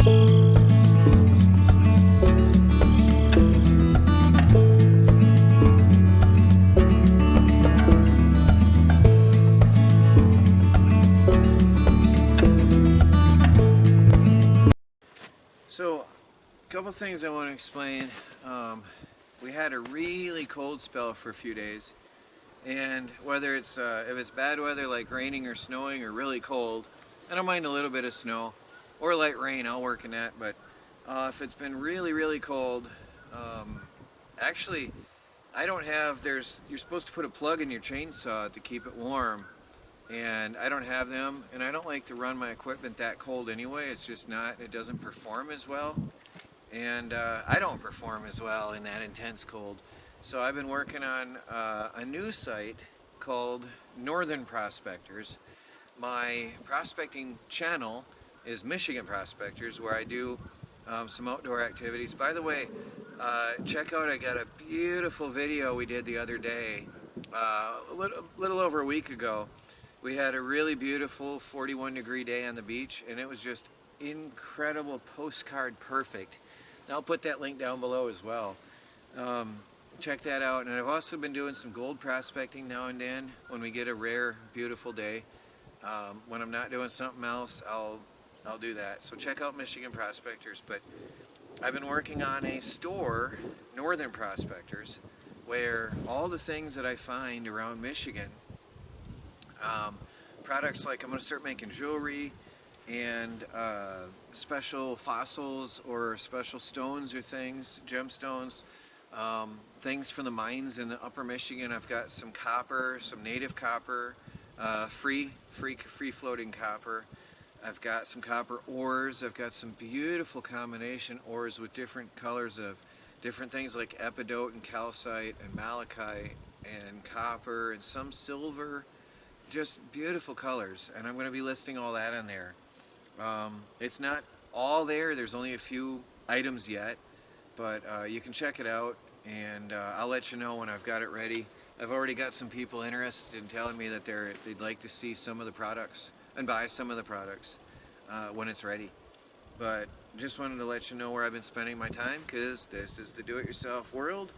So, a couple things I want to explain. We had a really cold spell for a few days, and whether it's if it's bad weather like raining or snowing or really cold, I don't mind a little bit of snow or light rain. I'll work in that. But if it's been really cold, actually, I don't have. You're supposed to put a plug in your chainsaw to keep it warm, and I don't have them, and I don't like to run my equipment that cold anyway. It's just not, it doesn't perform as well, and I don't perform as well in that intense cold. So I've been working on a new site called Northern Prospectors. My prospecting channel is Michigan Prospectors, where I do some outdoor activities. By the way, check out, I got a beautiful video we did the other day, a little over a week ago. We had a really beautiful 41-degree day on the beach, and it was just incredible, postcard perfect. And I'll put that link down below as well. Check that out. And I've also been doing some gold prospecting now and then when we get a rare, beautiful day. When I'm not doing something else, I'll do that. So check out Michigan Prospectors. But I've been working on a store, Northern Prospectors, where all the things that I find around Michigan, products like I'm going to start making jewelry and special fossils or special stones or things, gemstones, things from the mines in the upper Michigan. I've got some copper, some native copper, free floating copper. I've got some copper ores. I've got some beautiful combination ores with different colors of different things like epidote and calcite and malachite and copper and some silver. Just beautiful colors, and I'm going to be listing all that on there. It's not all there, there's only a few items yet, but you can check it out, and I'll let you know when I've got it ready. I've already got some people interested in telling me that they'd like to see some of the products and buy some of the products when it's ready. But just wanted to let you know where I've been spending my time, because this is the do-it-yourself world,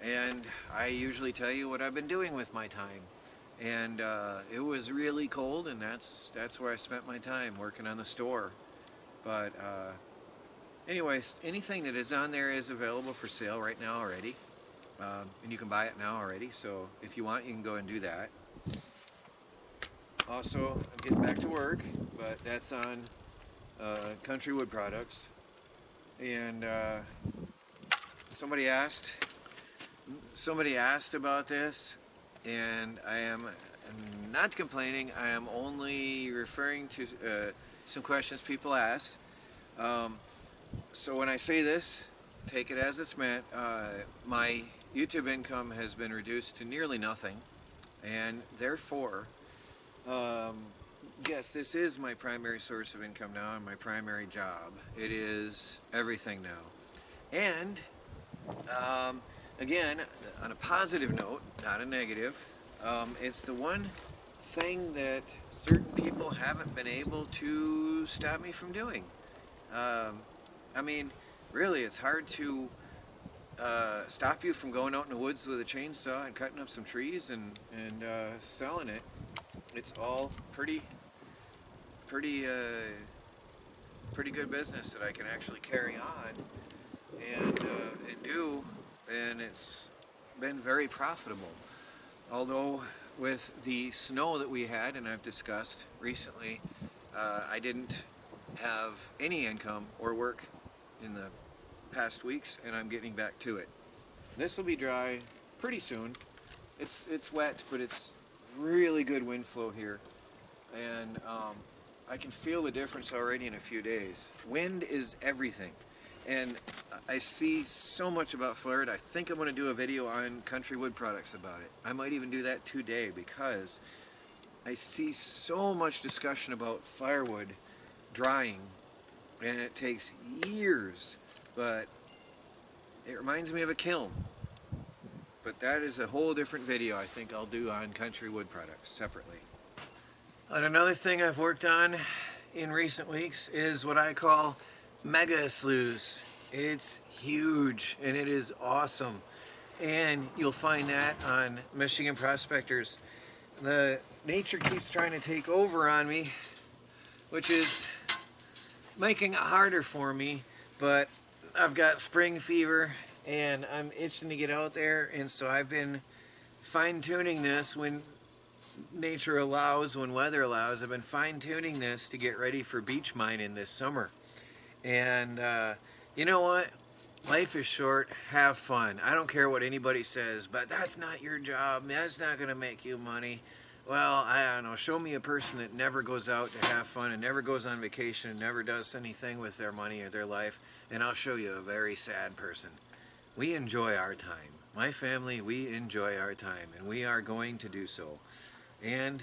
and I usually tell you what I've been doing with my time. And it was really cold, and that's where I spent my time, working on the store. But anyways, anything that is on there is available for sale right now already, and you can buy it now already. So if you want, you can go and do that. Also, I'm getting back to work, but that's on Country Wood Products. And somebody asked about this. And I am not complaining, I am only referring to some questions people asked. So when I say this, take it as it's meant. My YouTube income has been reduced to nearly nothing, and therefore, yes, this is my primary source of income now and my primary job. It is everything now. And again, on a positive note, not a negative, it's the one thing that certain people haven't been able to stop me from doing. I mean, really, it's hard to stop you from going out in the woods with a chainsaw and cutting up some trees and selling it. It's all pretty good business that I can actually carry on and do. And it's been very profitable. Although with the snow that we had, and I've discussed recently, I didn't have any income or work in the past weeks, and I'm getting back to it. This will be dry pretty soon. It's wet, but it's really good wind flow here, and I can feel the difference already in a few days. Wind is everything. And I see so much about Florida. I think I'm going to do a video on Country Wood Products about it. I might even do that today, because I see so much discussion about firewood drying, and it takes years, but it reminds me of a kiln. But that is a whole different video I think I'll do on Country Wood Products separately. And another thing I've worked on in recent weeks is what I call mega sluice. It's huge and it is awesome. And you'll find that on Michigan Prospectors. The nature keeps trying to take over on me, which is making it harder for me, but I've got spring fever and I'm itching to get out there, and so I've been fine-tuning this when nature allows, when weather allows. I've been fine-tuning this to get ready for beach mining this summer. And you know what? Life is short. Have fun. I don't care what anybody says, but that's not your job. That's not going to make you money. Well, I don't know. Show me a person that never goes out to have fun and never goes on vacation and never does anything with their money or their life, and I'll show you a very sad person. We enjoy our time. My family, we enjoy our time, and we are going to do so. And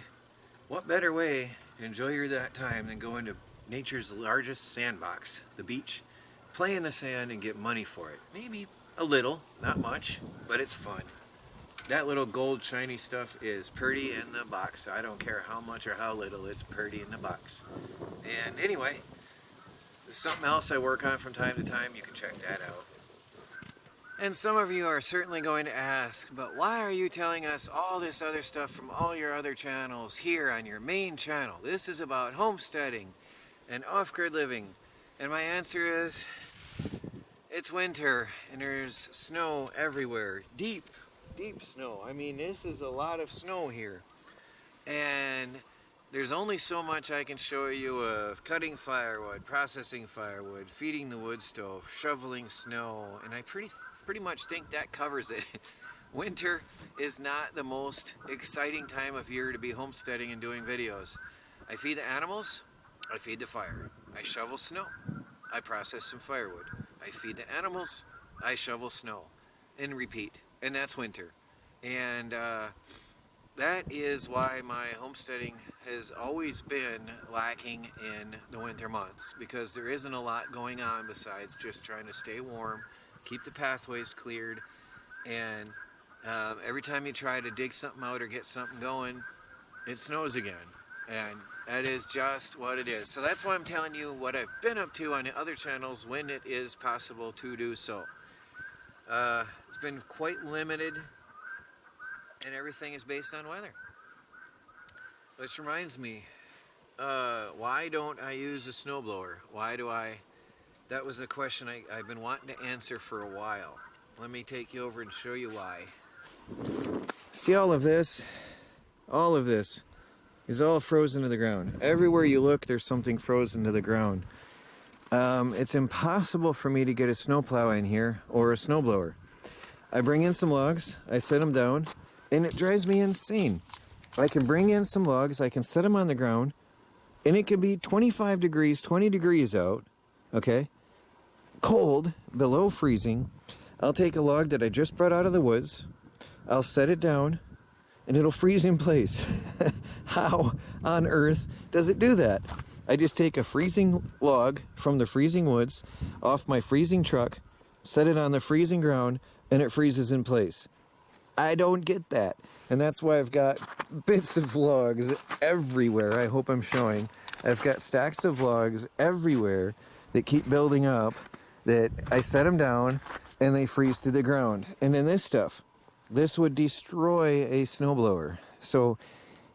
what better way to enjoy that time than go into nature's largest sandbox, the beach, play in the sand and get money for it. Maybe a little, not much, but it's fun. That little gold shiny stuff is pretty in the box. I don't care how much or how little, it's pretty in the box. And anyway, there's something else I work on from time to time. You can check that out. And some of you are certainly going to ask, but why are you telling us all this other stuff from all your other channels here on your main channel? This is about homesteading and off-grid living. And my answer is, it's winter and there's snow everywhere. Deep snow. I mean, this is a lot of snow here. And there's only so much I can show you of cutting firewood, processing firewood, feeding the wood stove, shoveling snow, and I pretty much think that covers it. Winter is not the most exciting time of year to be homesteading and doing videos. I feed the animals, I feed the fire. I shovel snow, I process some firewood. I feed the animals, I shovel snow, and repeat. And that's winter. And that is why my homesteading has always been lacking in the winter months, because there isn't a lot going on besides just trying to stay warm, keep the pathways cleared, and every time you try to dig something out or get something going, it snows again. And that is just what it is. So that's why I'm telling you what I've been up to on the other channels when it is possible to do so. It's been quite limited, and everything is based on weather. Which reminds me, why don't I use a snowblower? That was a question I've been wanting to answer for a while. Let me take you over and show you why. See all of this? All of this is all frozen to the ground. Everywhere you look, there's something frozen to the ground. It's impossible for me to get a snowplow in here or a snowblower. I bring in some logs, I set them down, and it drives me insane. I can bring in some logs, I can set them on the ground, and it can be 25 degrees, 20 degrees out, okay? Cold, below freezing. I'll take a log that I just brought out of the woods, I'll set it down, and it'll freeze in place. How on earth does it do that? I just take a freezing log from the freezing woods off my freezing truck, set it on the freezing ground, and it freezes in place. I don't get that. And that's why I've got bits of logs everywhere. I hope I'm showing. I've got stacks of logs everywhere that keep building up, that I set them down and they freeze to the ground. And then this stuff, this would destroy a snowblower. So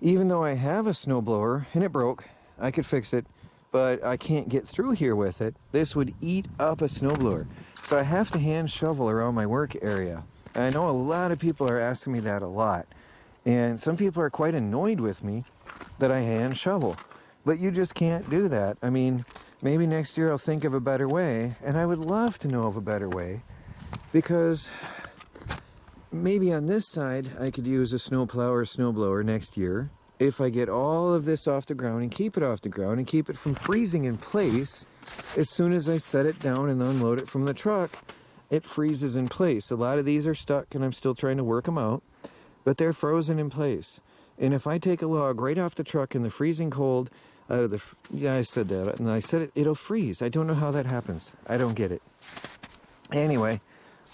even though I have a snowblower and it broke, I could fix it, but I can't get through here with it. This would eat up a snowblower. So I have to hand shovel around my work area. And I know a lot of people are asking me that a lot. And some people are quite annoyed with me that I hand shovel. But you just can't do that. I mean, maybe next year I'll think of a better way, and I would love to know of a better way, because maybe on this side I could use a snowplow or snowblower next year if I get all of this off the ground and keep it off the ground and keep it from freezing in place. As soon as I set it down and unload it from the truck, it freezes in place. A lot of these are stuck and I'm still trying to work them out, but they're frozen in place. And if I take a log right off the truck in the freezing cold, out of the, yeah, I said that, and I said it'll freeze. I don't know how that happens. I don't get it. Anyway,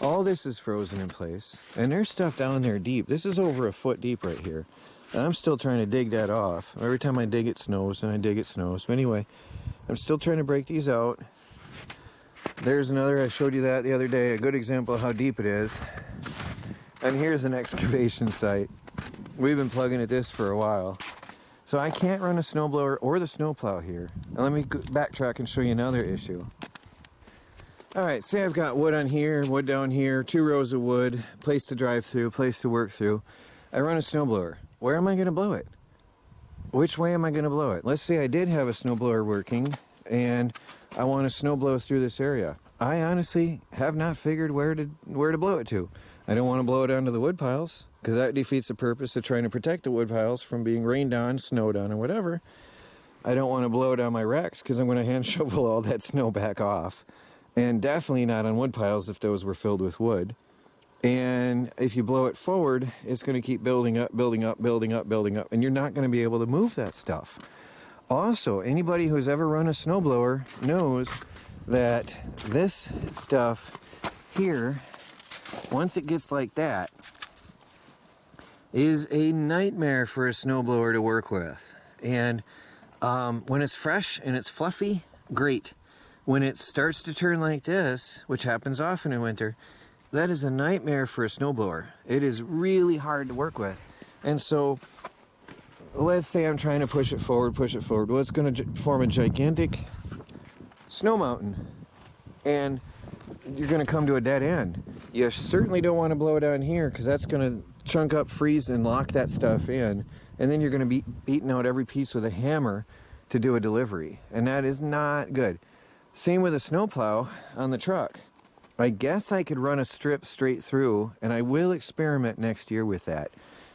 all this is frozen in place, and there's stuff down there deep. This is over a foot deep right here. And I'm still trying to dig that off. Every time I dig, it snows, and I dig, it snows. But anyway, I'm still trying to break these out. There's another, I showed you that the other day, a good example of how deep it is. And here's an excavation site. We've been plugging at this for a while. So I can't run a snowblower or the snowplow here. And let me backtrack and show you another issue. Alright, say I've got wood on here, wood down here, 2 rows of wood, place to drive through, place to work through. I run a snowblower. Where am I going to blow it? Which way am I going to blow it? Let's say I did have a snowblower working and I want to snowblow through this area. I honestly have not figured where to blow it to. I don't want to blow it onto the wood piles, because that defeats the purpose of trying to protect the wood piles from being rained on, snowed on, or whatever. I don't want to blow it on my racks, because I'm going to hand shovel all that snow back off. And definitely not on wood piles if those were filled with wood. And if you blow it forward, it's going to keep building up, building up, building up, building up, and you're not going to be able to move that stuff. Also, anybody who's ever run a snowblower knows that this stuff here, once it gets like that, is a nightmare for a snowblower to work with. And when it's fresh and it's fluffy, great. When it starts to turn like this, which happens often in winter, that is a nightmare for a snowblower. It is really hard to work with. And so, let's say I'm trying to push it forward. Well, it's going to form a gigantic snow mountain. And you're going to come to a dead end. You certainly don't want to blow it down here, because that's going to chunk up, freeze, and lock that stuff in. And then you're going to be beating out every piece with a hammer to do a delivery. And that is not good. Same with a snowplow on the truck. I guess I could run a strip straight through, and I will experiment next year with that.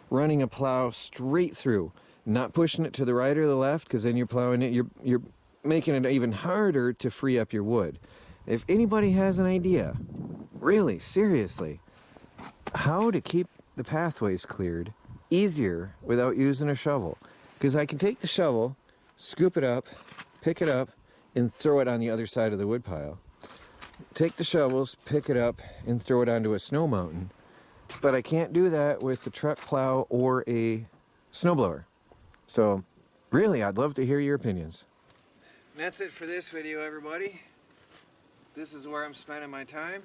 Running a plow straight through, not pushing it to the right or the left, because then you're plowing it, you're making it even harder to free up your wood. If anybody has an idea, really, seriously, how to keep the pathways cleared easier without using a shovel. Because I can take the shovel, scoop it up, pick it up, and throw it on the other side of the wood pile. Take the shovels, pick it up, and throw it onto a snow mountain. But I can't do that with the truck plow or a snowblower. So, really, I'd love to hear your opinions. And that's it for this video, everybody. This is where I'm spending my time.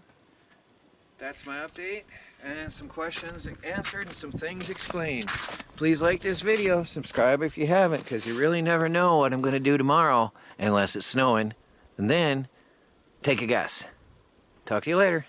That's my update, and some questions answered and some things explained. Please like this video, subscribe if you haven't, because you really never know what I'm going to do tomorrow, unless it's snowing. And then, take a guess. Talk to you later.